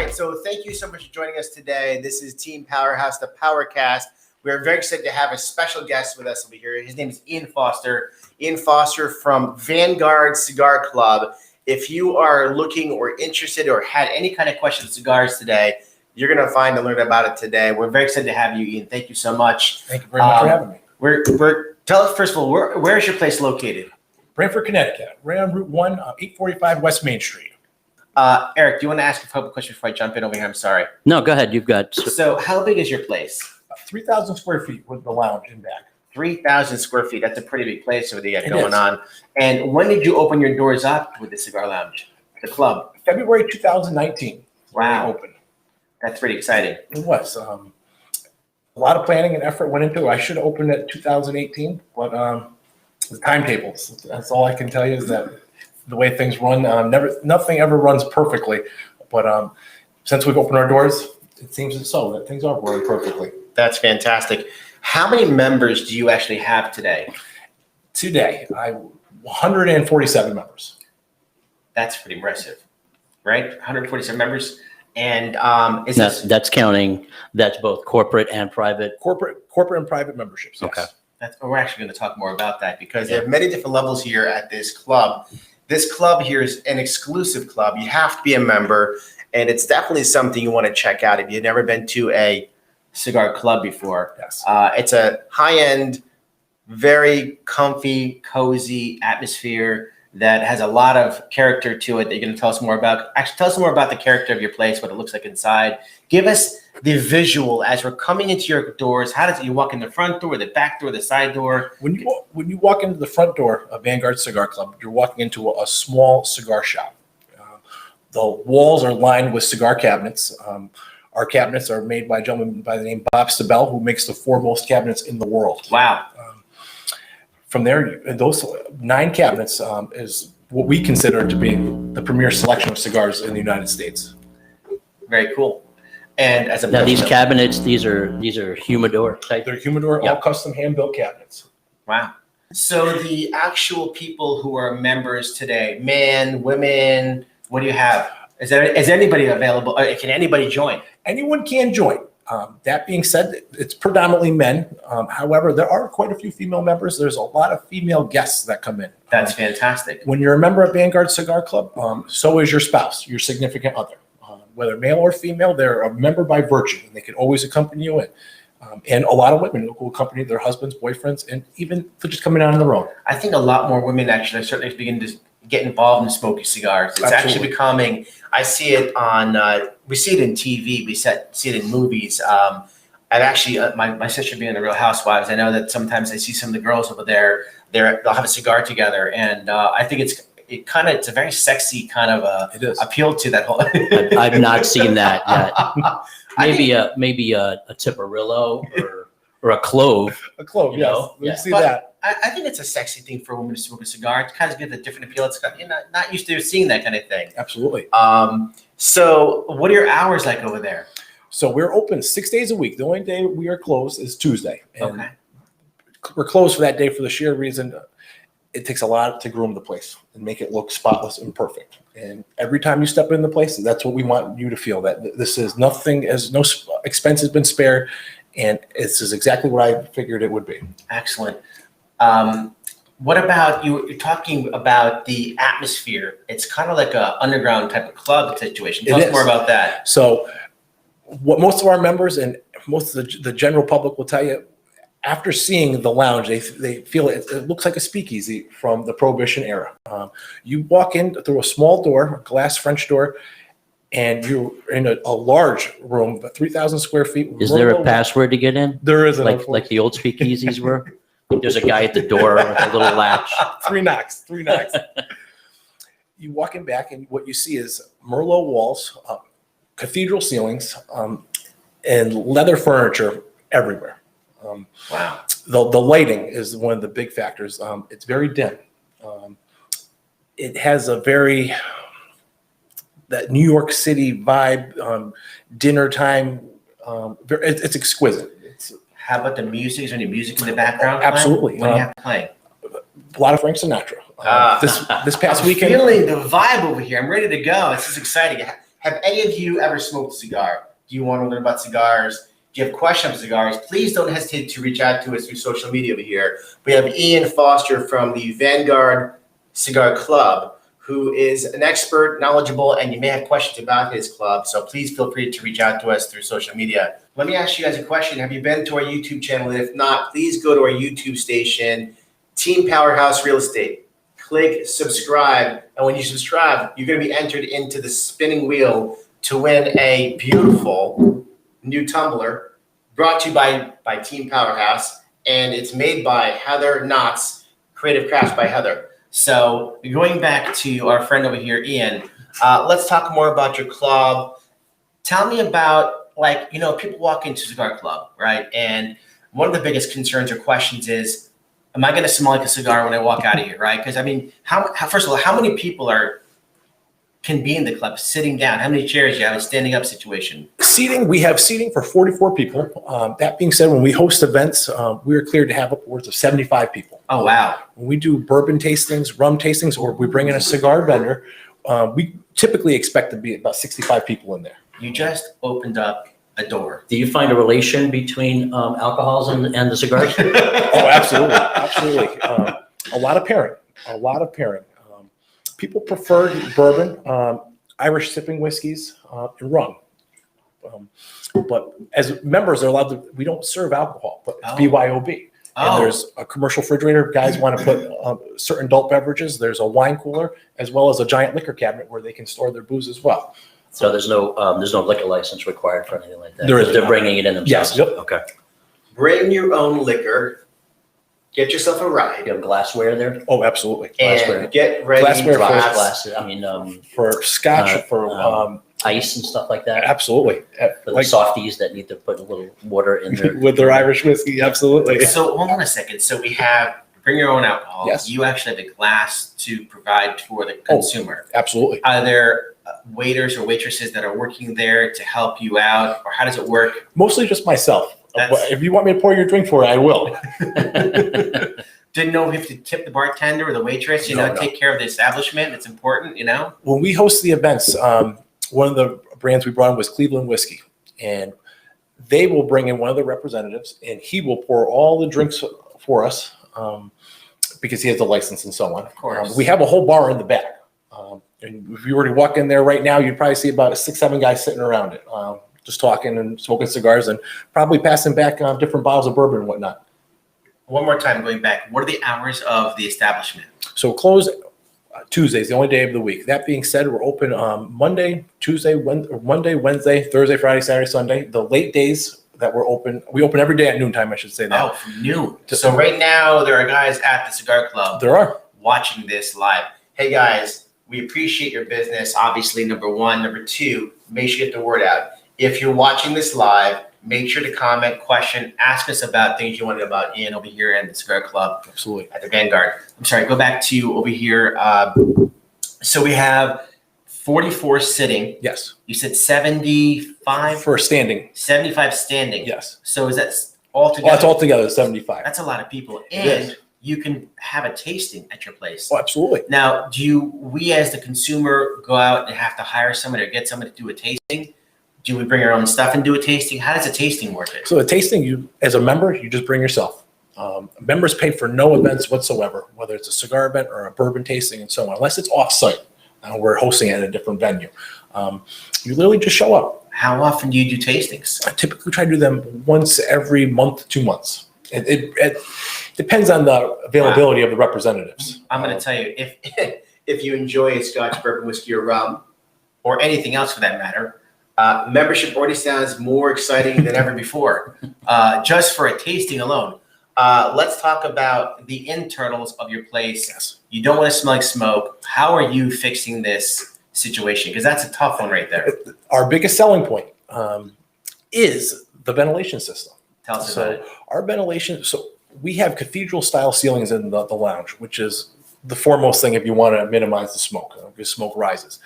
right, so thank you so much for joining us today. This is Team Powerhouse, the PowerCast. We're very excited to have a special guest with us over here. His name is Ian Foster. Ian Foster from Vanguard Cigar Club. If you are looking or interested or had any kind of question on cigars today, you're going to find and learn about it today. We're very excited to have you, Ian. Thank you so much. Thank you very much for having me. Tell us, first of all, where is your place located? Branford, Connecticut, right on Route 1, 845 West Main Street. Eric, do you want to ask a couple questions before I jump in over here? I'm sorry. No, go ahead. You've got. So how big is your place? 3,000 square feet with the lounge in back. 3,000 square feet. That's a pretty big place over there you got going on. And when did you open your doors up with the cigar lounge, the club? February 2019. Wow. Open. That's pretty exciting. It was. A lot of planning and effort went into it. I should have opened it 2018, but the timetables. That's all I can tell you is that the way things run, nothing ever runs perfectly. But since we've opened our doors, it seems that things are running perfectly. That's fantastic. How many members do you actually have today? Today, 147 members. That's pretty impressive, right? 147 members. And that's counting. That's both corporate and private. Corporate and private memberships. Yes. Okay. We're actually going to talk more about that because there are many different levels here at this club. This club here is an exclusive club. You have to be a member, and it's definitely something you want to check out if you've never been to a cigar club before. Yes. It's a high-end, very comfy, cozy atmosphere that has a lot of character to it that you're going to tell us more about. Actually, tell us more about the character of your place, what it looks like inside. Give us the visual as we're coming into your doors. How does it, you walk in the front door, the back door, the side door? When you walk into the front door of Vanguard Cigar Club, you're walking into a small cigar shop. The walls are lined with cigar cabinets. Our cabinets are made by a gentleman by the name Bob Stabell, who makes the foremost cabinets in the world. Wow. From there, those 9 cabinets is what we consider to be the premier selection of cigars in the United States. Very cool. And as a Now these cabinets, these are humidor type. They're humidor, all custom hand-built cabinets. Wow. So the actual people who are members today, men, women, what do you have? Is anybody available? Can anybody join? Anyone can join. That being said, it's predominantly men. However, there are quite a few female members. There's a lot of female guests that come in. That's fantastic. When you're a member of Vanguard Cigar Club, so is your spouse, your significant other. Whether male or female, they're a member by virtue, and they can always accompany you in. And a lot of women will accompany their husbands, boyfriends, and even for just coming out on their own. I think a lot more women actually are starting to begin to get involved in smoking cigars. It's actually becoming, I see it on, we see it in TV, we see it in movies. I've actually, my sister being the Real Housewives, I know that sometimes I see some of the girls over there, they'll have a cigar together. And I think it's a very sexy kind of appeal to that whole. I've not seen that yet. Maybe a Tiparillo or a clove. A clove, yes. We see that. I think it's a sexy thing for a woman to smoke a cigar. It kind of gives a different appeal. It's you're not used to seeing that kind of thing. Absolutely. So what are your hours like over there? So we're open 6 days a week. The only day we are closed is Tuesday. And okay. We're closed for that day for the sheer reason it takes a lot to groom the place and make it look spotless and perfect. And every time you step in the place, that's what we want you to feel, that this is nothing, as no expense has been spared. And this is exactly what I figured it would be. Excellent. What about you're talking about the atmosphere? It's kind of like a underground type of club situation. Tell us more about that. So what most of our members and most of the general public will tell you, after seeing the lounge, they feel it looks like a speakeasy from the Prohibition era. You walk in through a small door, a glass French door, and you're in a large room, about 3,000 square feet. Is there a password to get in? There isn't. Like the old speakeasies were? There's a guy at the door with a little latch. 3 knocks. You walk in back, and what you see is Merlot walls, cathedral ceilings, and leather furniture everywhere. Wow. The lighting is one of the big factors. It's very dim. It has a very that New York City vibe. Dinner time. It's exquisite. How about the music? Is there any music in the background? Absolutely. What do you have playing? A lot of Frank Sinatra. This past weekend. Feeling the vibe over here. I'm ready to go. This is exciting. have any of you ever smoked a cigar? Do you want to learn about cigars? Do you have questions on cigars? Please don't hesitate to reach out to us through social media over here. We have Ian Foster from the Vanguard Cigar Club, who is an expert, knowledgeable, and you may have questions about his club. So please feel free to reach out to us through social media. Let me ask you guys a question. Have you been to our YouTube channel? And if not, please go to our YouTube station, Team Powerhouse Real Estate. Click subscribe. And when you subscribe, you're going to be entered into the spinning wheel to win a beautiful new tumbler brought to you by Team Powerhouse. And it's made by Heather Knotts, Creative Crafts by Heather. So going back to our friend over here, Ian, let's talk more about your club. Tell me about, like, you know, people walk into Cigar Club, right? And one of the biggest concerns or questions is, am I going to smell like a cigar when I walk out of here, right? Because, I mean, first of all, how many people can be in the club sitting down? How many chairs do you have? A standing up situation? Seating, we have seating for 44 people. That being said, when we host events, we are cleared to have upwards of 75 people. Oh, wow. When we do bourbon tastings, rum tastings, or we bring in a cigar vendor, we typically expect to be about 65 people in there. You just opened up a door. Do you find a relation between alcohols and the cigars? Oh, absolutely. Absolutely. A lot of pairing. People prefer bourbon, Irish sipping whiskeys, and rum. But as members, they're allowed to, we don't serve alcohol, but it's BYOB. And there's a commercial refrigerator. Guys want to put certain adult beverages. There's a wine cooler, as well as a giant liquor cabinet where they can store their booze as well. So there's no liquor license required for anything like that? There is. They're bringing it in themselves? Yes. Yep. Okay. Bring your own liquor. Get yourself a ride. You have glassware there? Oh, absolutely. And get ready. Glassware Glasses, I mean, for scotch, for ice and stuff like that? absolutely. For the softies that need to put a little water in there. With their Irish whiskey, absolutely. So hold on a second. So we have bring your own alcohol. Yes. You actually have a glass to provide for the consumer. Absolutely. Are there waiters or waitresses that are working there to help you out, or how does it work? Mostly just myself. That's- If you want me to pour your drink for you, I will. Didn't know if you have to tip the bartender or the waitress, No. take care of the establishment. It's important, When we host the events, one of the brands we brought in was Cleveland Whiskey. And they will bring in one of the representatives, and he will pour all the drinks for us because he has the license and so on. Of course. We have a whole bar in the back. And if you were to walk in there right now, you'd probably see about 6-7 guys sitting around it, just talking and smoking cigars and probably passing back different bottles of bourbon and whatnot. One more time, going back, what are the hours of the establishment? So close Tuesdays, the only day of the week. That being said, we're open Monday, Wednesday, Thursday, Friday, Saturday, Sunday. The late days that we're open, we open every day at noontime, I should say that. Oh, from noon. So right now, there are guys at the Cigar Club There are. watching this live. Hey, guys, we appreciate your business, obviously, number one. Number two, make sure you get the word out. If you're watching this live, make sure to comment, question, ask us about things you want to know about Ian over here at the Cigar Club. Absolutely. At the Vanguard. I'm sorry, go back to over here. So we have 44 sitting. Yes. You said 75? For standing. 75 standing. Yes. So is that all Oh, together? it's all together 75. That's a lot of people. It is. And you can have a tasting at your place. Oh, absolutely. Now, we as the consumer go out and have to hire someone or get someone to do a tasting? Do we bring our own stuff and do a tasting? How does a tasting work? So the tasting, you as a member, you just bring yourself. Members pay for no events whatsoever, whether it's a cigar event or a bourbon tasting and so on, unless it's off-site. We're hosting it at a different venue. You literally just show up. How often do you do tastings? I typically try to do them once every month, 2 months. It depends on the availability of the representatives. I'm going to tell you, if you enjoy a Scotch, bourbon, whiskey, or rum, or anything else for that matter, membership already sounds more exciting than ever before, just for a tasting alone. Let's talk about the internals of your place. Yes. You don't want to smell like smoke. How are you fixing this situation? Because that's a tough one right there. Our biggest selling point is the ventilation system. Tell us about it. Our ventilation, so we have cathedral style ceilings in the lounge, which is the foremost thing if you want to minimize the smoke, because smoke rises.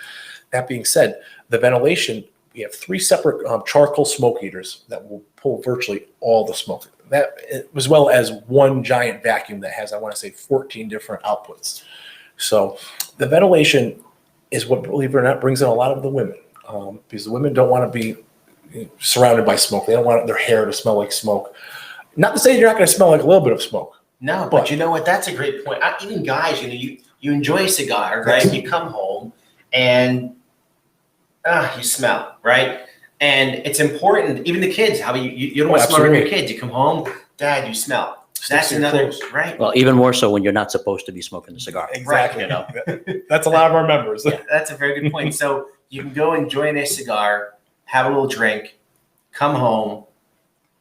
That being said, the ventilation, we have 3 separate charcoal smoke heaters that will pull virtually all the smoke. That, as well as one giant vacuum that has, I want to say, 14 different outputs. So the ventilation is what, believe it or not, brings in a lot of the women. because the women don't want to be surrounded by smoke. They don't want their hair to smell like smoke. Not to say you're not going to smell like a little bit of smoke. No, but you know what? That's a great point. Even guys, you enjoy a cigar, right? You come home and you smell, right? And it's important. Even the kids, how you don't want to smell around your kids. You come home, Dad, you smell. That's another right. Well, even more so when you're not supposed to be smoking the cigar. Exactly. You know, that's a lot of our members. Yeah, that's a very good point. So you can go enjoy a cigar, have a little drink, come home,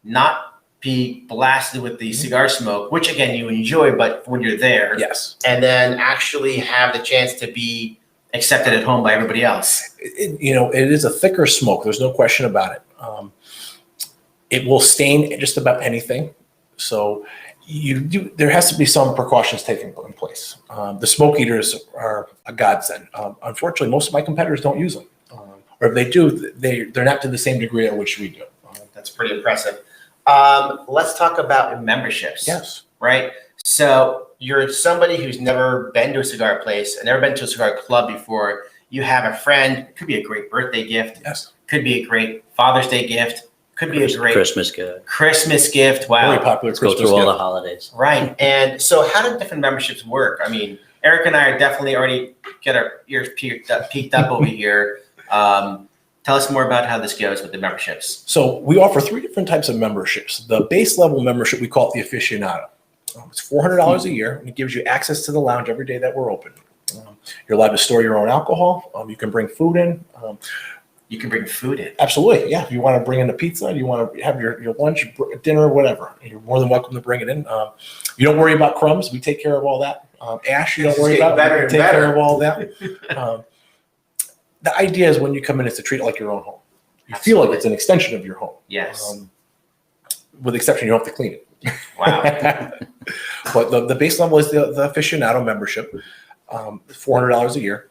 not be blasted with the cigar smoke, which again you enjoy, but when you're there, Yes, and then actually have the chance to be accepted at home by everybody else. it is a thicker smoke. There's no question about it. It will stain just about anything. So there has to be some precautions taken in place. The smoke eaters are a godsend. Unfortunately, most of my competitors don't use them, or if they do, they're not to the same degree at which we do. That's pretty impressive. Let's talk about memberships. Yes. Right. So you're somebody who's never been to a cigar place and never been to a cigar club before. You have a friend. It could be a great birthday gift. Yes. Could be a great Father's Day gift. Could be a great Christmas gift. Christmas gift. Wow. Very popular Let's Christmas go through all gift. the holidays. Right. And so how do different memberships work? I mean, Eric and I are definitely already get our ears peaked up over here. Tell us more about how this goes with the memberships. So we offer 3 different types of memberships. The base level membership, we call it the aficionado. It's $400 a year, and it gives you access to the lounge every day that we're open. You're allowed to store your own alcohol. You can bring food in. You can bring food in. Absolutely, yeah. If you want to bring in a pizza, you want to have your lunch, dinner, whatever, you're more than welcome to bring it in. You don't worry about crumbs. We take care of all that. Ash, you don't worry about. We take care of all that. The idea is when you come in is to treat it like your own home. You feel like it's an extension of your home. Yes. With the exception, you don't have to clean it. Wow. But the base level is the aficionado membership, $400 a year.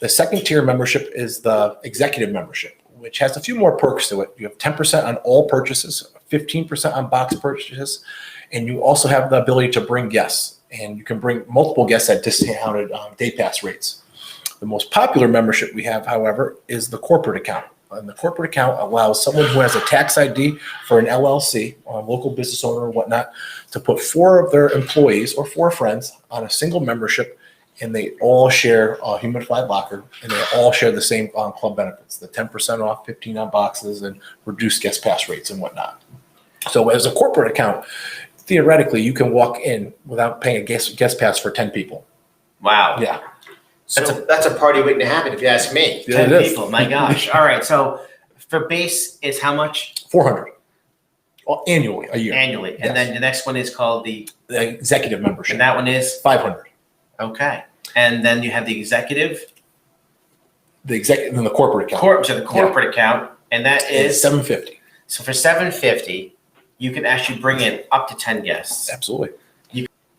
The second tier membership is the executive membership, which has a few more perks to it. You have 10% on all purchases, 15% on box purchases, and you also have the ability to bring guests. And you can bring multiple guests at discounted day pass rates. The most popular membership we have, however, is the corporate account. And the corporate account allows someone who has a tax ID for an LLC, or a local business owner or whatnot, to put 4 of their employees or 4 friends on a single membership, and they all share a humidified locker, and they all share the same club benefits, the 10% off, 15 on boxes, and reduced guest pass rates and whatnot. So as a corporate account, theoretically, you can walk in without paying a guest pass for 10 people. Wow. Yeah. That's a party waiting to happen, if you ask me. Yeah, 10 it is. people, my gosh. All right, so for base is how much? $400 annually a year. Annually. And Yes. then the next one is called the executive membership. and that one is $500. okay. And then you have the executive The executive and the corporate account. the corporate account, and that is $750. so for $750, you can actually bring in up to 10 guests. Absolutely.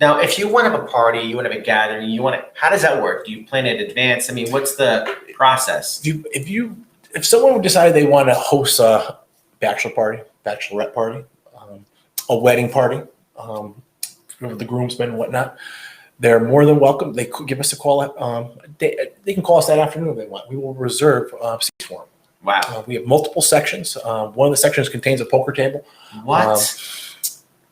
Now, if you want to have a party, you want to have a gathering, how does that work? Do you plan in advance? I mean, what's the process? If someone decided they want to host a bachelor party, bachelorette party, a wedding party, with the groomsmen and whatnot, they're more than welcome. They could give us a call. They can call us that afternoon if they want. We will reserve seats for them. Wow. We have multiple sections. One of the sections contains a poker table. What?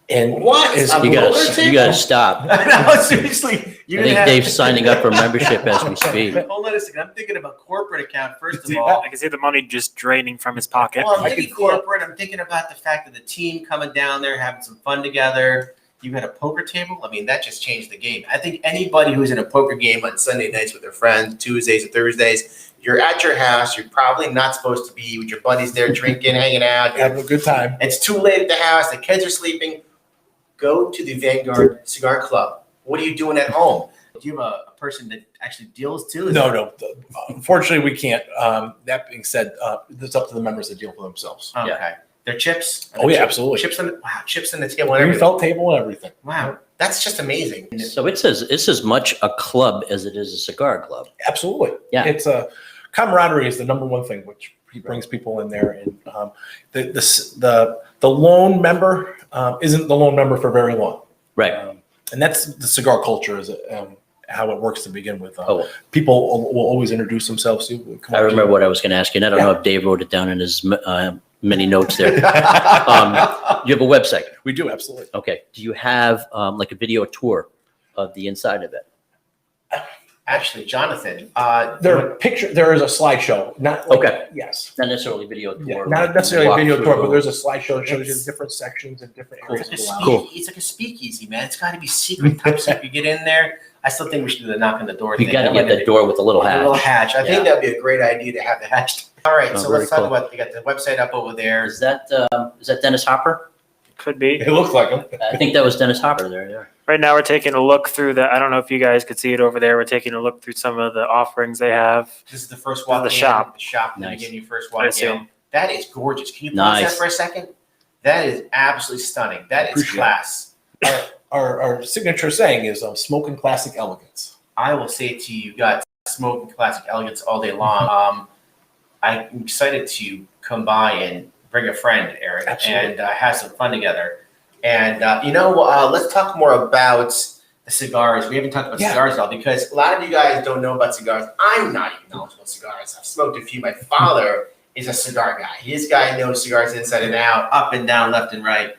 And What? is- A You roller gotta table? stop. No, seriously. I think Dave's signing up for membership as we speak. Hold on a second. I'm thinking about corporate account first of See, all. I can see the money just draining from his pocket. Well, I'm I thinking could see it. corporate. I'm thinking about the fact that the team coming down there having some fun together. You had a poker table. I mean, that just changed the game. I think anybody who's in a poker game on Sunday nights with their friends, Tuesdays or Thursdays, you're at your house. You're probably not supposed to be with your buddies there drinking, hanging out. having a good time. It's too late at the house. The kids are sleeping. Go to the Vanguard Cigar Club. What are you doing at home? Do you have a person that actually deals too? No. Unfortunately, we can't. That being said, it's up to the members to deal for themselves. Okay. Yeah. They're chips. Oh, yeah, absolutely. Chips on the table and Green everything. felt table and everything. Wow, that's just amazing. So it's as much a club as it is a cigar club. Absolutely. Yeah. It's camaraderie is the number one thing which brings people in there, and the lone member isn't the lone member for very long. Right. And that's the cigar culture. how it works to begin with. People will always introduce themselves to you. I remember what I was going to ask you, and I don't know if Dave wrote it down in his many notes there. You have a website. We do, absolutely. Okay. Do you have like a video tour of the inside of it? Actually, Jonathan, There is a slideshow. Not like, yes. Not necessarily video tour. Yeah, not necessarily a video tour, but there's a slideshow that shows you the different sections and different areas. It's like a speakeasy, man. It's got to be secret type stuff. You get in there. I still think we should do the knock on the door You thing. got to get the door with a little hatch. A little hatch. I think that'd be a great idea to have the hatch. All right, so let's talk cool. about. You got the website up over there. Is that Dennis Hopper? Could be. It looks like him. I think that was Dennis Hopper there. Yeah. Right now, we're taking a look through I don't know if you guys could see it over there. We're taking a look through some of the offerings they have. This is the first walk The in. shop. The shop. Nice. Nice. You first I walk see in. 'em. That is gorgeous. Can you pause Nice. that for a second? That is absolutely stunning. That is Appreciate it. class. Our signature saying is smoking classic elegance. I will say to you, you got smoking classic elegance all day long. I'm excited to come by and bring a friend, Eric, Absolutely. and have some fun together. And let's talk more about the cigars. We haven't talked about cigars at all because a lot of you guys don't know about cigars. I'm not even knowledgeable about cigars. I've smoked a few. My father is a cigar guy. This guy knows cigars inside and out, up and down, left and right.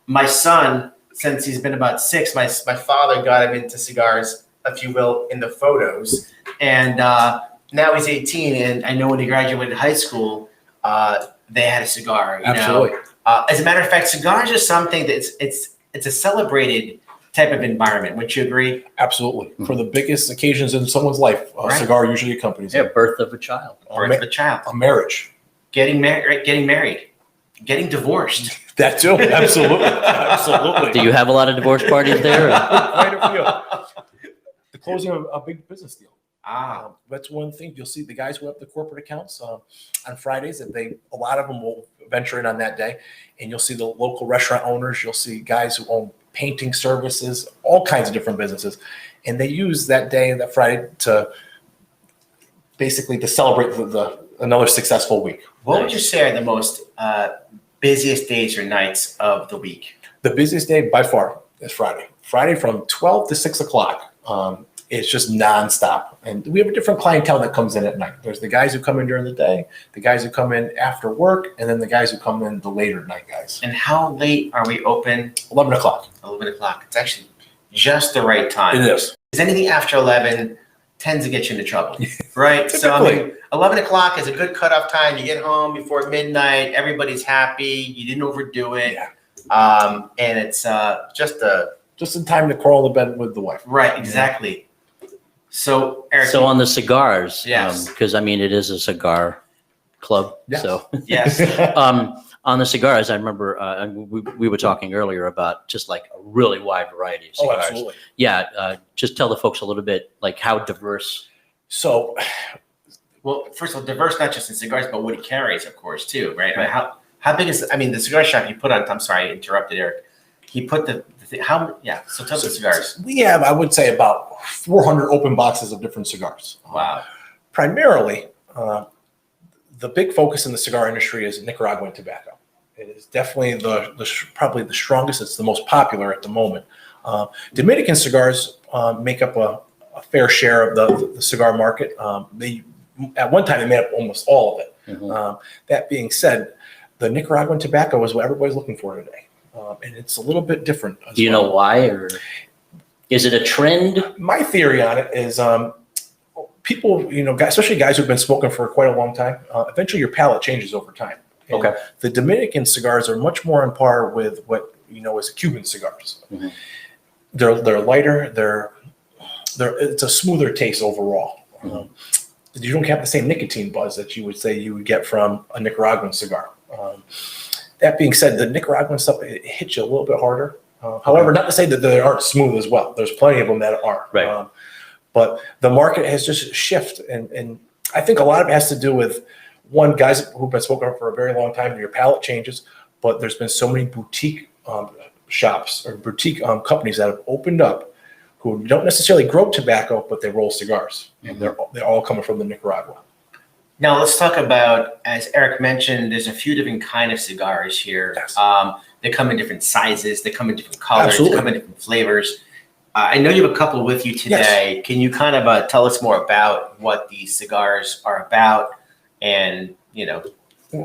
My son, since he's been about 6, my father got him into cigars, if you will, in the photos. And now he's 18, and I know when he graduated high school, they had a cigar. Absolutely. As a matter of fact, cigars are something that it's a celebrated type of environment. Wouldn't you agree? Absolutely. For the biggest occasions in someone's life, a cigar usually accompanies Yeah, it. birth of a child. Birth of a child, A marriage. getting married, getting divorced. That too. Absolutely. Absolutely. Do you have a lot of divorce parties there? Quite a few. The closing of a big business deal. That's one thing you'll see the guys who have the corporate accounts on Fridays, and a lot of them will venture in on that day, and you'll see the local restaurant owners. You'll see guys who own painting services, all kinds of different businesses, and they use that day, that Friday, to basically to celebrate another successful week. What would you say are the most busiest days or nights of the week? The busiest day by far is Friday. Friday from 12 to 6 o'clock. It's just nonstop. And we have a different clientele that comes in at night. There's the guys who come in during the day, the guys who come in after work, and then the guys who come in the later night guys. And how late are we open? 11 o'clock. 11 o'clock. It's actually just the right time. It is. Because anything after 11 tends to get you into trouble, right? So I Typically. mean, 11 o'clock is a good cutoff time. You get home before midnight. Everybody's happy. You didn't overdo it. Yeah. And it's Just in time to crawl to bed with the wife. right, exactly. So, Eric. So on the cigars, Yes. because I mean, it is a cigar club. Yes. So Yes. on the cigars, I remember we were talking earlier about just like a really wide variety of Oh, cigars. absolutely. Yeah. Just tell the folks a little bit like how diverse. So, Well, first of all, diverse not just in cigars, but what he carries, of course, too, right? I mean, Right. how big is? I mean, the cigar shop he put on. I'm sorry, I interrupted Eric. He put the thing. How? Yeah. So tell us the cigars. we have, I would say, about 400 open boxes of different cigars. Wow. Primarily, the big focus in the cigar industry is Nicaraguan tobacco. It is definitely probably the strongest. It's the most popular at the moment. Dominican cigars make up a fair share of the cigar market. At one time, they made up almost all of it. Mhm. That being said, the Nicaraguan tobacco is what everybody's looking for today. And it's a little bit different. Do you know why, or is it a trend? My theory on it is people, guys, especially guys who've been smoking for quite a long time, eventually your palate changes over time. And Okay. The Dominican cigars are much more on par with what is Cuban cigars. Mhm. They're lighter. It's a smoother taste overall. Mhm. You don't have the same nicotine buzz that you would say you would get from a Nicaraguan cigar. That being said, the Nicaraguan stuff, it hits you a little bit harder. However, not to say that they aren't smooth as well. There's plenty of them that are. Right. But the market has just shifted. And I think a lot of it has to do with, one, guys who've been smoking for a very long time, your palate changes. But there's been so many boutique shops or boutique companies that have opened up who don't necessarily grow tobacco, but they roll cigars. And they're all coming from the Nicaragua. Now let's talk about, as Eric mentioned, there's a few different kind of cigars here. Yes. They come in different sizes. They come in different colors. Absolutely. They come in different flavors. I know you have a couple with you today. Can you kind of tell us more about what these cigars are about and,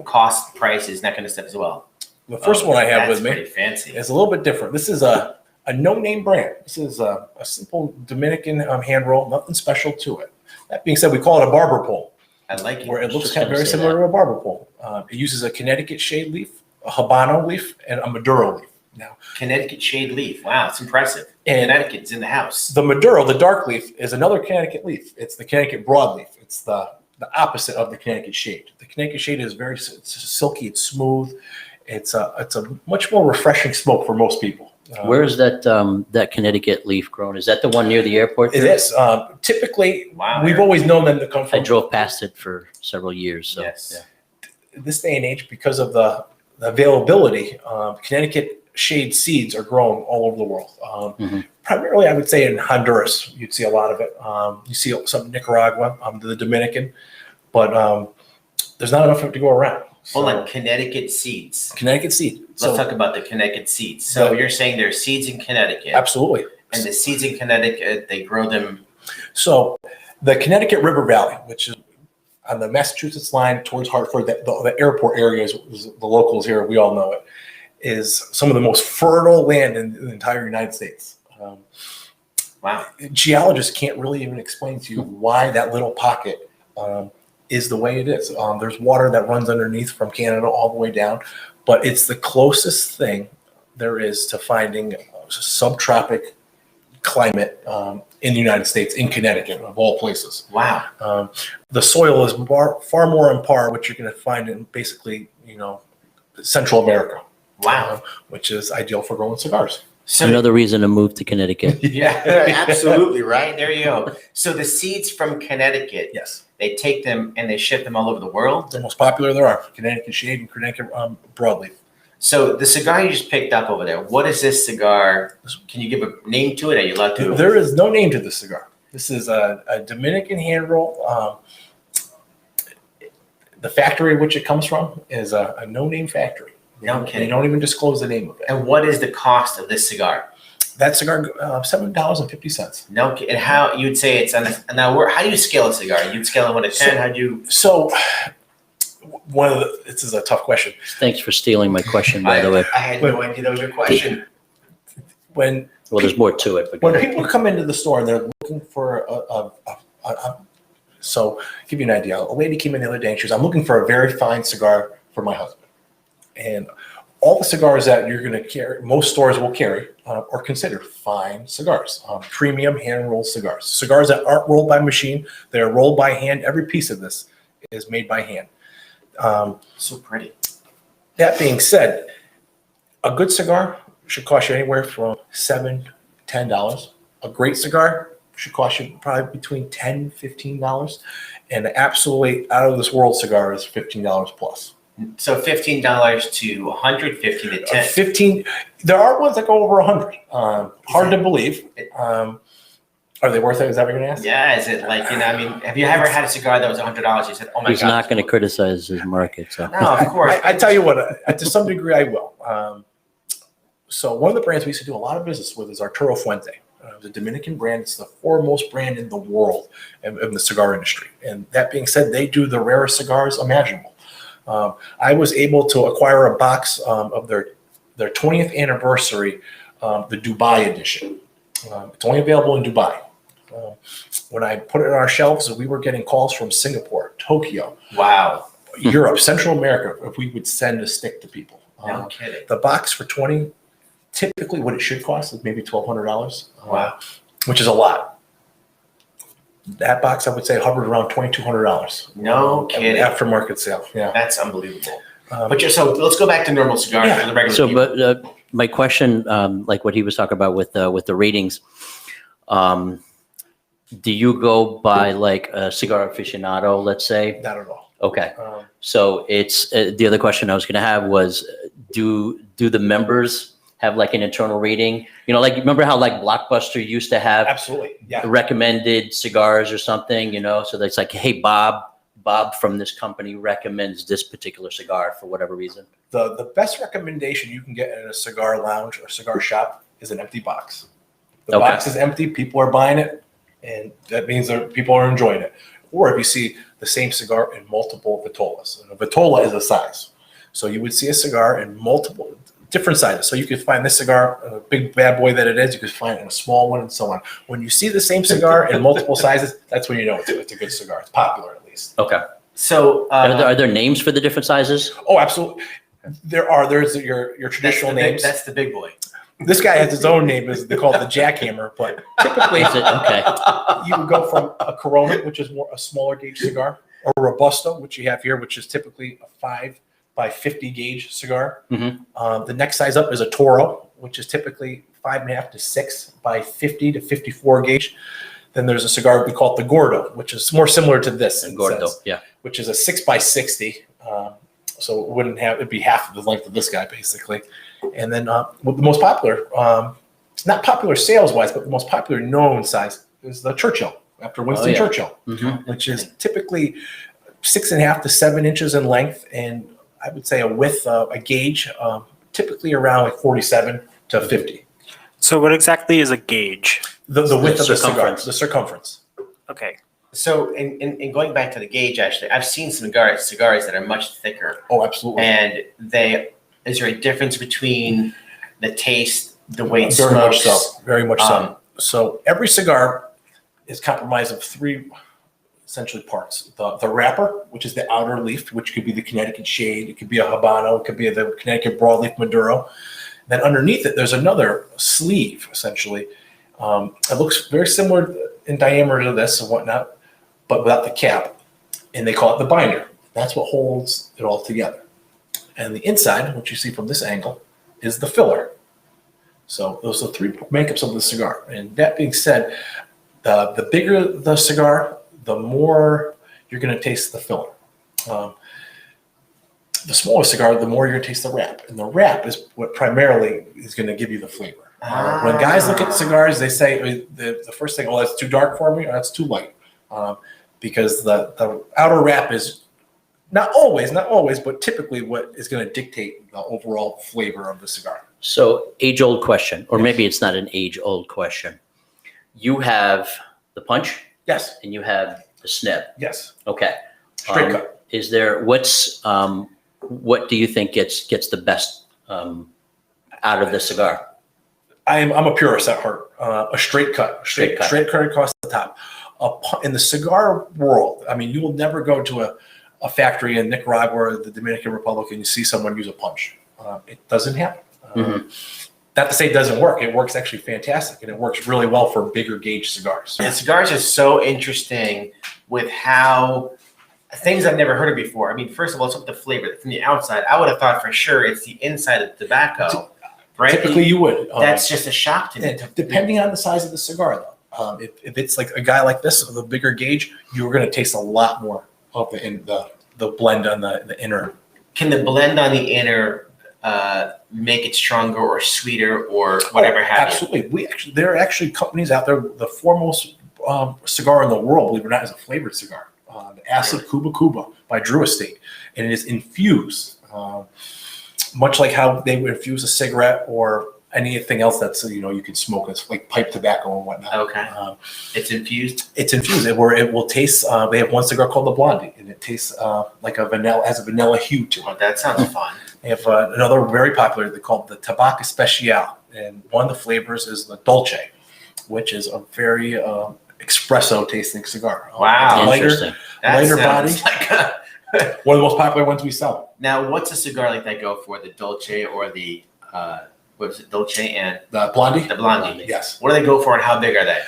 cost, prices, and that kind of stuff as well? The first one I have with me pretty fancy. is a little bit different. This is a no-name brand. This is a simple Dominican hand roll, nothing special to it. That being said, we call it a barber pole. I like it. Where it looks Just gonna very say similar that. to a barber pole. It uses a Connecticut shade leaf, a Habano leaf, and a Maduro leaf. Now, Connecticut shade leaf. Wow, it's impressive. And Connecticut's in the house. the Maduro, the dark leaf, is another Connecticut leaf. It's the Connecticut broadleaf. It's the opposite of the Connecticut shade. The Connecticut shade is very silky. It's smooth. It's a much more refreshing smoke for most people. Where is that Connecticut leaf grown? Is that the one near the airport? It is. Typically, Wow. we've always known them to come I from drove past it for several years. So, Yes. yeah. this day and age because of the availability. Connecticut shade seeds are grown all over the world. Primarily, I would say in Honduras, you'd see a lot of it. You see some in Nicaragua, the Dominican, but there's not enough of it to go around. Hold on, Connecticut seeds. Connecticut seed. Let's talk about the Connecticut seeds. So you're saying there's seeds in Connecticut. Absolutely. And the seeds in Connecticut, they grow them. So the Connecticut River Valley, which is on the Massachusetts line towards Hartford, the airport area is the locals here, we all know it, is some of the most fertile land in the entire United States. Wow. Geologists can't really even explain to you why that little pocket is the way it is. There's water that runs underneath from Canada all the way down, but it's the closest thing there is to finding subtropic climate in the United States, in Connecticut, of all places. Wow. The soil is far more on par what you're going to find in basically, Central America. Wow. Which is ideal for growing cigars. So Another reason to move to Connecticut. yeah, absolutely right. There you go. So the seeds from Connecticut, Yes. they take them and they ship them all over the world. The most popular there are Connecticut shade and Connecticut broadleaf. So the cigar you just picked up over there, what is this cigar? Can you give a name to it? Are you allowed to? There is no name to this cigar. This is a Dominican hand roll. The factory which it comes from is a no-name factory. No kidding. They don't even disclose the name of it. And what is the cost of this cigar? That cigar, $7.50. No, and how you'd say it's on now? How do you scale a cigar? You'd scale it 1 to 10. How do you? So, this is a tough question. Thanks for stealing my question, by the way. I had no idea that was your question. When Well, there's more to it. But go when ahead. people come into the store and they're looking for so give you an idea. A lady came in the other day and she was, I'm looking for a very fine cigar for my husband. And all the cigars that you're going to carry, most stores will carry or consider fine cigars, premium hand-rolled cigars. Cigars that aren't rolled by machine, they're rolled by hand. Every piece of this is made by hand. So pretty. That being said, a good cigar should cost you anywhere from $7, $10. A great cigar should cost you probably between $10, $15. And an absolutely out of this world cigar is $15 plus. So $15 to 100, 15 to 10. 15. There are ones that go over 100. Hard to believe. Are they worth it? Is that what you're going to ask? Yeah, is it like, have you ever had a cigar that was $100? You said, oh my He's God. not going to criticize his market. So. No, of course. I tell you what, to some degree I will. So one of the brands we used to do a lot of business with is Arturo Fuente. The Dominican brand. It's the foremost brand in the world in the cigar industry. And that being said, they do the rarest cigars imaginable. I was able to acquire a box of their 20th anniversary, the Dubai edition. It's only available in Dubai. When I put it on our shelves, we were getting calls from Singapore, Tokyo, Wow. Europe, Central America, if we would send a stick to people. No kidding. The box for 20, typically what it should cost is maybe $1,200. Wow. Which is a lot. That box, I would say, hovered around $2,200. No kidding. Aftermarket sale. Yeah. That's unbelievable. So let's go back to normal cigars Yeah. for the regular So, people. but my question, like what he was talking about with the ratings, do you go by like a cigar aficionado, let's say? Not at all. Okay. So it's the other question I was going to have was, do the members have like an internal rating? Like remember how like Blockbuster used to have Absolutely. Yeah. recommended cigars or something, so that's like, hey, Bob from this company recommends this particular cigar for whatever reason. The best recommendation you can get in a cigar lounge or cigar shop is an empty box. The Okay. box is empty, people are buying it, and that means that people are enjoying it. Or if you see the same cigar in multiple vitolas, and a vitola is a size. So you would see a cigar in multiple different sizes. So you could find this cigar, a big bad boy that it is, you could find it in a small one and so on. When you see the same cigar in multiple sizes, that's when you know it's a good cigar. It's popular at least. Okay. So Are there names for the different sizes? Oh, absolutely. There's your traditional names. That's the big boy. This guy has his own name, they call it the jackhammer, but typically Is it? Okay. you would go from a Corona, which is more a smaller gauge cigar, or a Robusto, which you have here, which is typically a 5 by 50 gauge cigar. Mhm. The next size up is a Toro, which is typically 5.5 to 6 by 50 to 54 gauge. Then there's a cigar we call it the Gordo, which is more similar to this, in a Gordo. sense, Yeah. which is a 6 by 60. So it'd be half of the length of this guy basically. And then the most popular, not popular sales wise, but the most popular known size is the Churchill, after Winston yeah. Churchill, Mhm. which is typically 6.5 to 7 inches in length, and I would say a width, a gauge, typically around like 47 to 50. So what exactly is a gauge? The width of the cigar, circumference. the circumference. Okay. So in going back to the gauge, actually, I've seen some cigars that are much thicker, Oh, absolutely. and is there a difference between the taste, the way it Very much smokes? so. Very much Um, so. So every cigar is comprised of 3 essentially parts. The wrapper, which is the outer leaf, which could be the Connecticut Shade, it could be a Habano, it could be the Connecticut Broadleaf Maduro. Then underneath it, there's another sleeve, essentially. It looks very similar in diameter to this and whatnot, but without the cap. And they call it the binder. That's what holds it all together. And the inside, which you see from this angle, is the filler. So those are the 3 makeups of the cigar. And that being said, the bigger the cigar, the more you're going to taste the filler. The smaller cigar, the more you're going to taste the wrap. And the wrap is what primarily is going to give you the flavor. When guys look at cigars, they say the first thing, oh, that's too dark for me, or that's too light. Because the outer wrap is not always, but typically what is going to dictate the overall flavor of the cigar. So age-old question, or maybe it's not an age-old question. You have the punch Yes, and you have the snip. yes. Okay. Straight cut. Is there what do you think gets the best out of the cigar? I'm a purist at heart. A straight cut, Straight cut. straight cut across the top. In the cigar world, I mean, you will never go to a factory in Nicaragua or the Dominican Republic and you see someone use a punch. It doesn't happen. Not to say it doesn't work. It works actually fantastic, and it works really well for bigger gauge cigars. And cigars is so interesting with how things I've never heard of before. I mean, first of all, it's up the flavor from the outside. I would have thought for sure it's the inside of the tobacco, right? Typically, you would. That's just a shock to me. And depending on the size of the cigar, though. If it's like a guy like this with a bigger gauge, you're going to taste a lot more of the blend on the inner. Can the blend on the inner make it stronger or sweeter or whatever have you? Absolutely. There are actually companies out there. The foremost cigar in the world, believe it or not, is a flavored cigar. The Acid Cuba Cuba by Drew Estate, and it is infused, much like how they would infuse a cigarette or anything else that's you can smoke. It's like pipe tobacco and whatnot. Okay. It's infused. It's infused, where it will taste. They have one cigar called the Blondie, and it tastes like a vanilla, has a vanilla hue to it. Oh, that sounds fun. They have another very popular. They call it the Tabacco Special, and one of the flavors is the Dolce, which is a very espresso tasting cigar. Wow. Interesting. That Lighter sounds body. like One of the most popular ones we sell. Now, what's a cigar like that go for? The Dolce or the what is it? Dolce and The Blondie. the Blondie. Yes. What do they go for, and how big are they?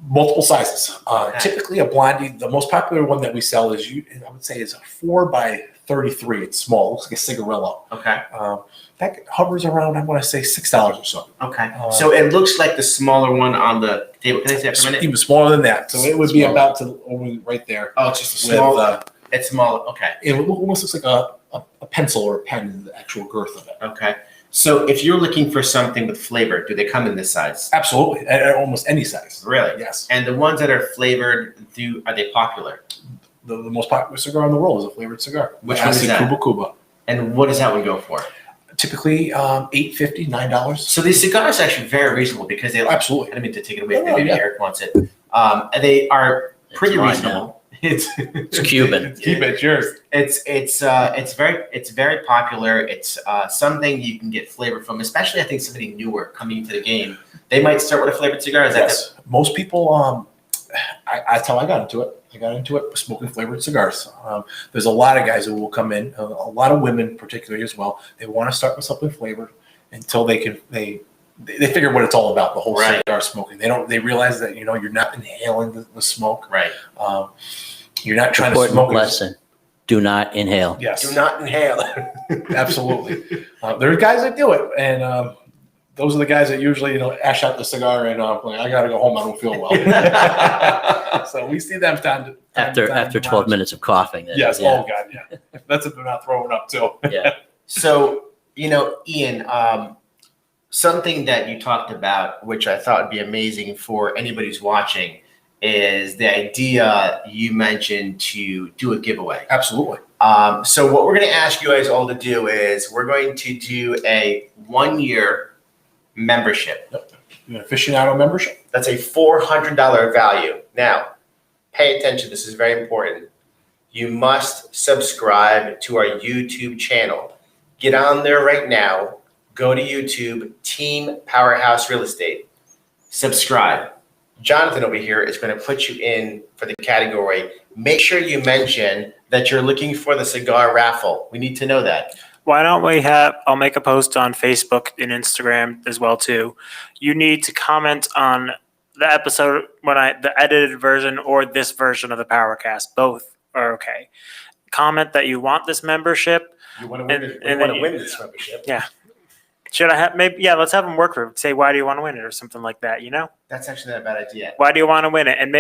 Multiple sizes. Okay. Typically, a Blondie. The most popular one that we sell is I would say is a 4 by 33. It's small. It looks like a cigarillo. Okay. That hovers around, I want to say, $6 or so. Okay. So it looks like the smaller one on the table. Can I see that for a minute? Even smaller than that. So it would be Smaller. about to over right there. Oh, it's just a With, small. It's smaller. Okay. It almost looks like a pencil or a pen in the actual girth of it. Okay. So if you're looking for something with flavor, do they come in this size? Absolutely, at almost any size. Really? Yes. And the ones that are flavored, are they popular? The most popular cigar in the world is a flavored cigar. Which one is Acid that? Cuba Cuba. And what does that one go for? Typically, $8.50, $9. So these cigars are actually very reasonable because they. Absolutely. I didn't mean to take it away. No, Maybe yeah. Eric wants it. They are pretty mine reasonable. It's Cuban. Keep it yours. It's very popular. It's something you can get flavor from, especially I think somebody newer coming into the game. They might start with a flavored cigar. Is that Yes. Most people, that's how I got into it. I got into it with smoking flavored cigars. There's a lot of guys who will come in, a lot of women particularly as well. They want to start with something flavored until they figure what it's all about, the whole Right. cigar smoking. They realize that, you're not inhaling the smoke. right? You're not trying to Important smoke. lesson. Do not inhale. Yes. Do not inhale. Absolutely. There are guys that do it, and those are the guys that usually, ash out the cigar and like, I got to go home. I don't feel well. So we see them time After 12 minutes of coughing. then, Yes. yeah. Oh God. Yeah. That's if they're not throwing up too. Yeah. So, Ian, something that you talked about, which I thought would be amazing for anybody who's watching, is the idea you mentioned to do a giveaway. Absolutely. So what we're going to ask you guys all to do is we're going to do a 1-year membership. An aficionado membership. That's a $400 value. Now, pay attention. This is very important. You must subscribe to our YouTube channel. Get on there right now. Go to YouTube, Team Powerhouse Real Estate. Subscribe. Jonathan over here is going to put you in for the category. Make sure you mention that you're looking for the cigar raffle. We need to know that. Why don't I'll make a post on Facebook and Instagram as well too. You need to comment on the episode the edited version or this version of the PowerCast. Both are okay. Comment that you want this membership. You want to win, this membership. Yeah. Should I have let's have them work for it. Say, why do you want to win it or something like that, That's actually not a bad idea. Why do you want to win it? And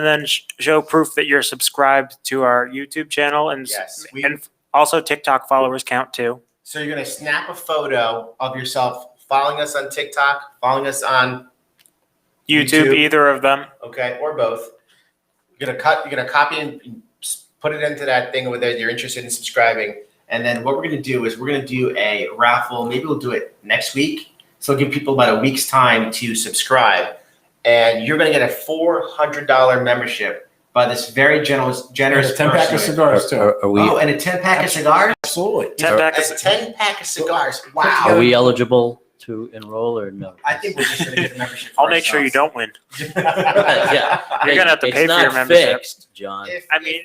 then show proof that you're subscribed to our YouTube channel and Yes. and also TikTok followers count too. So you're going to snap a photo of yourself following us on TikTok, following us on YouTube, either of them. okay, or both. You're gonna copy and put it into that thing over there that you're interested in subscribing. And then what we're gonna do is we're gonna do a raffle. Maybe we'll do it next week. So give people about a week's time to subscribe. And you're gonna get a $400 membership by this very generous And a 10-pack of person. cigars too. Are we Oh, and a 10-pack of cigars? Absolutely. 10-pack A of 10-pack of cigars. are Wow. we eligible to enroll or no? I think we're just gonna get a membership. for I'll make sure you ourselves. don't win. Yeah. You're gonna have to It's pay for not your membership. fixed, John. I mean,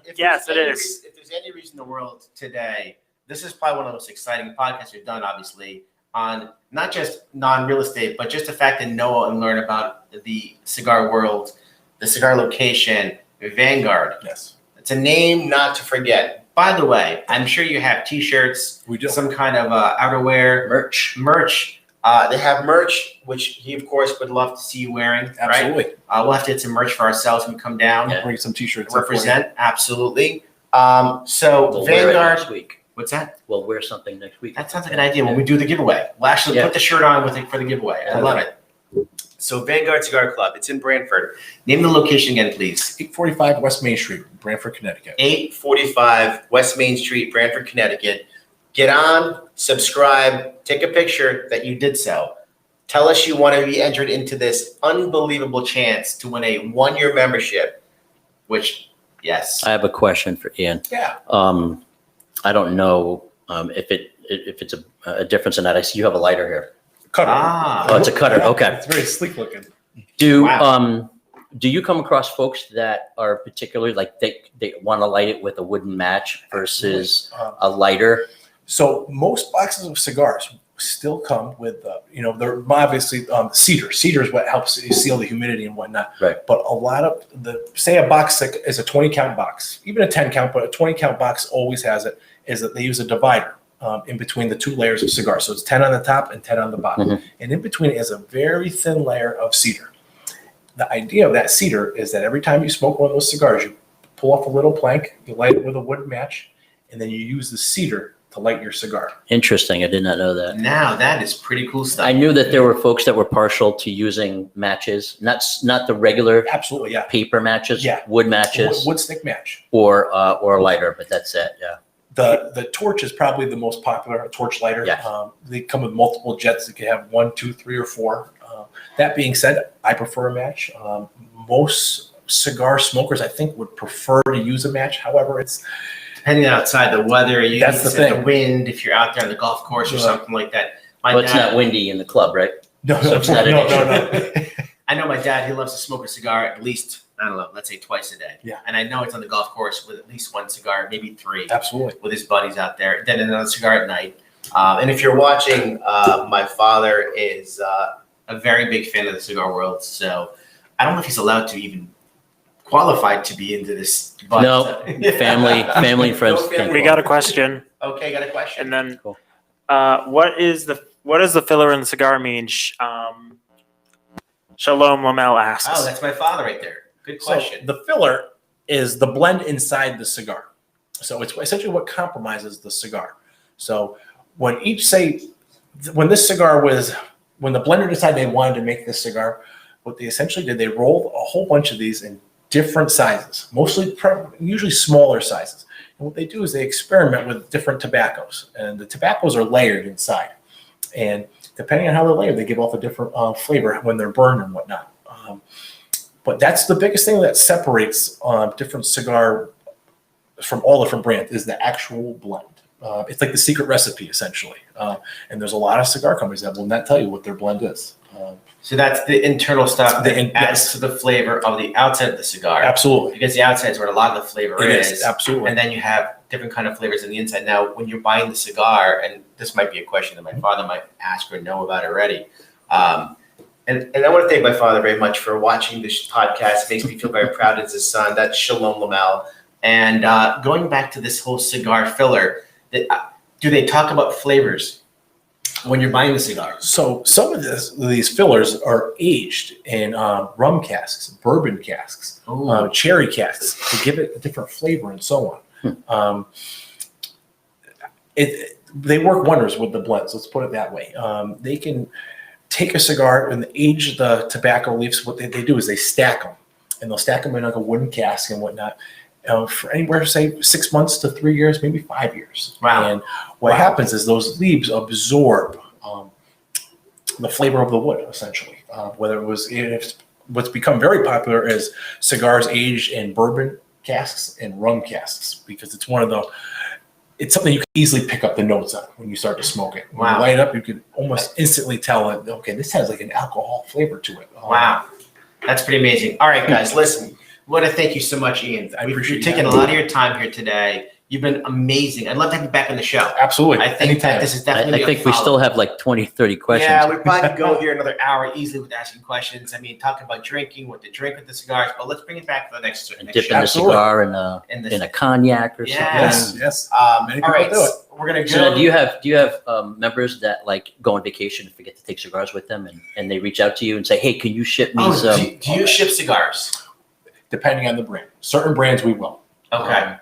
If yes, there's it any is. If there's any reason in the world today, this is probably one of the most exciting podcasts we've done, obviously, on not just non-real estate, but just the fact to know and learn about the cigar world, the cigar location, Vanguard. Yes. It's a name not to forget. By the way, I'm sure you have T-shirts, We do. some kind of outerwear, merch. They have merch, which he, of course, would love to see you wearing. Right? Absolutely. We'll have to get some merch for ourselves when we come down. Yeah. Bring some T-shirts. up for you. Represent, absolutely. So We'll wear it Vanguard, next week. what's that? We'll wear something next week. That sounds like an idea when we do the giveaway. We'll actually Yeah. put the shirt on with it for the giveaway. I love it. So Vanguard Cigar Club, it's in Branford. Name the location again, please. 845 West Main Street, Branford, Connecticut. 845 West Main Street, Branford, Connecticut. Get on, subscribe, take a picture that you did so. Tell us you want to be entered into this unbelievable chance to win a 1-year membership, which, yes. I have a question for Ian. Yeah. I don't know if it's a difference in that. I see you have a lighter here. Cutter. Oh, it's a cutter. Okay. It's very sleek looking. Do you come across folks that are particularly like they want to light it with a wooden match versus a lighter? So most boxes of cigars still come with, they're obviously cedar. Cedar is what helps seal the humidity and whatnot. Right. But a lot of say a box that is a 20 count box, even a 10 count, but a 20 count box always has it, is that they use a divider in between the two layers of cigar. So it's 10 on the top and 10 on the bottom. Mhm. And in between is a very thin layer of cedar. The idea of that cedar is that every time you smoke one of those cigars, you pull off a little plank, you light it with a wooden match, and then you use the cedar to light your cigar. Interesting. I did not know that. Now, that is pretty cool stuff. I knew that there were folks that were partial to using matches, not the regular Absolutely, yeah. paper matches, Yeah. wood matches, Wood stick match. or a lighter, but that's it. Yeah. The torch is probably the most popular, a torch lighter. Yeah. They come with multiple jets. You can have 1, 2, 3, or 4. That being said, I prefer a match. Most cigar smokers, I think, would prefer to use a match. However, it's Depending on outside the weather, That's the thing. the wind, if you're out there on the golf course or Yeah. something like that. My But it's dad- not windy in the club, right? no, So it's not an no. I know my dad, he loves to smoke a cigar at least, I don't know, let's say twice a day. Yeah. And I know it's on the golf course with at least one cigar, maybe 3, Absolutely. with his buddies out there. Then another cigar at night. And if you're watching, my father is a very big fan of the cigar world. So I don't know if he's allowed to even qualified to be into this. But, No, family and friends. No family. can't We got a question, Okay, got a question. and then Cool. what does the filler in the cigar mean? Shalom Lamel asks. Oh, that's my father right there. Good question. So the filler is the blend inside the cigar. So it's essentially what compromises the cigar. So when the blender decided they wanted to make this cigar, what they essentially did, they rolled a whole bunch of these in different sizes, usually smaller sizes. And what they do is they experiment with different tobaccos, and the tobaccos are layered inside. And depending on how they're layered, they give off a different flavor when they're burned and whatnot. But that's the biggest thing that separates different cigar from all different brands is the actual blend. It's like the secret recipe, essentially. And there's a lot of cigar companies that will not tell you what their blend is. So that's the internal stuff that adds yes. to the flavor of the outside of the cigar. Absolutely. Because the outside is where a lot of the flavor It is. is, absolutely. And then you have different kind of flavors on the inside. Now, when you're buying the cigar, and this might be a question that my father might ask or know about already. And I want to thank my father very much for watching this podcast. It makes me feel very proud as his son. That's Shalom Lamel. And going back to this whole cigar filler, do they talk about flavors when you're buying the cigar? So some of these fillers are aged in rum casks, bourbon casks, cherry casks to give it a different flavor and so on. They work wonders with the blends. Let's put it that way. They can take a cigar and age the tobacco leaves. What they do is they stack them, and they'll stack them in like a wooden cask and whatnot. For anywhere, say 6 months to 3 years, maybe 5 years. Wow. And what happens is those leaves absorb the flavor of the wood, essentially. What's become very popular is cigars aged in bourbon casks and rum casks, because it's it's something you can easily pick up the notes on when you start to smoke it. When you light it up, you can almost instantly tell it, okay, this has like an alcohol flavor to it. Wow. That's pretty amazing. All right, guys, listen. I want to thank you so much, Ian. I appreciate You've taken a lot of your time here today. You've been amazing. I'd love to have you back on the show. Absolutely. I think that this is definitely I think we still have like 20, 30 questions. Yeah, we probably could go here another hour easily with asking questions. I mean, talking about drinking, what to drink with the cigars, but let's bring it back for the next And next dipping show. the Absolutely. cigar In in a cognac or Yes. something. Yes. Many All people right, do it. we're gonna So go. now, do you have members that like go on vacation and forget to take cigars with them, and they reach out to you and say, hey, can you ship me some? Do you ship cigars? Depending on the brand. Certain brands we will. Okay.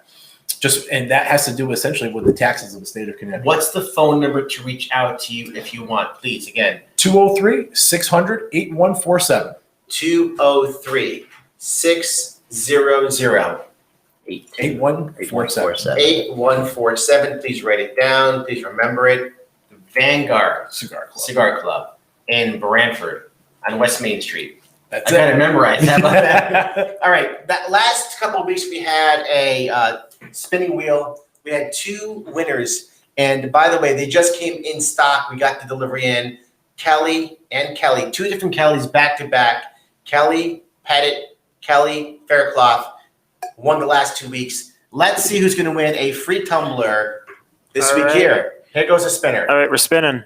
And that has to do essentially with the taxes of the state of Connecticut. What's the phone number to reach out to you if you want? Please, again, 203-600-8147. 203-600 8147. 8147. Please write it down. Please remember it. Vanguard Cigar Club in Branford on West Main Street. That's I got it. to memorize. How about that? All right. That last couple of weeks, we had a spinning wheel. We had 2 winners. And by the way, they just came in stock. We got the delivery in. Kelly and Kelly. 2 different Kellys back to back. Kelly Pettit, Kelly Faircloth won the last 2 weeks. Let's see who's going to win a free tumbler this All week right. here. Here goes a spinner. All right, we're spinning.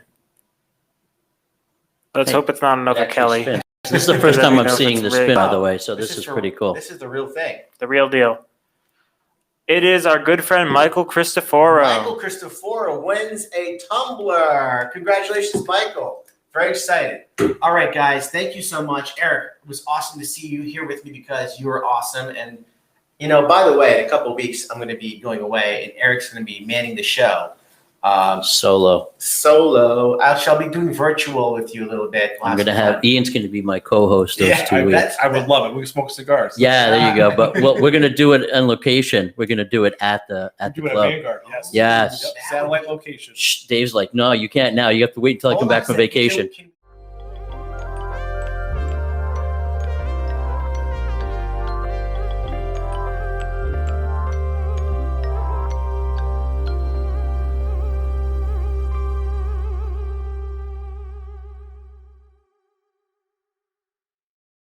Let's Hey, hope it's not another Actually Kelly. spin. This is the first time Let me I'm know if seeing it's the rigged. spin, by the way, so this is for- pretty cool. This is the real thing. The real deal. It is our good friend Michael Cristoforo. Michael Cristoforo wins a tumbler. Congratulations, Michael. Very excited. All right, guys. Thank you so much. Eric, it was awesome to see you here with me because you were awesome. And, by the way, in a couple of weeks, I'm going to be going away, and Eric's going to be manning the show. Solo. Solo. I shall be doing virtual with you a little bit. I'm gonna have Ian's gonna be my co-host those Yeah, 2 weeks. I would love it. We can smoke cigars. Yeah, there you go. But we're gonna do it on location. We're gonna do it at the Do it at club. Vanguard, yes. Yes. Yep, satellite location. Shh, Dave's like, no, you can't now. You have to wait until I come back from vacation. Can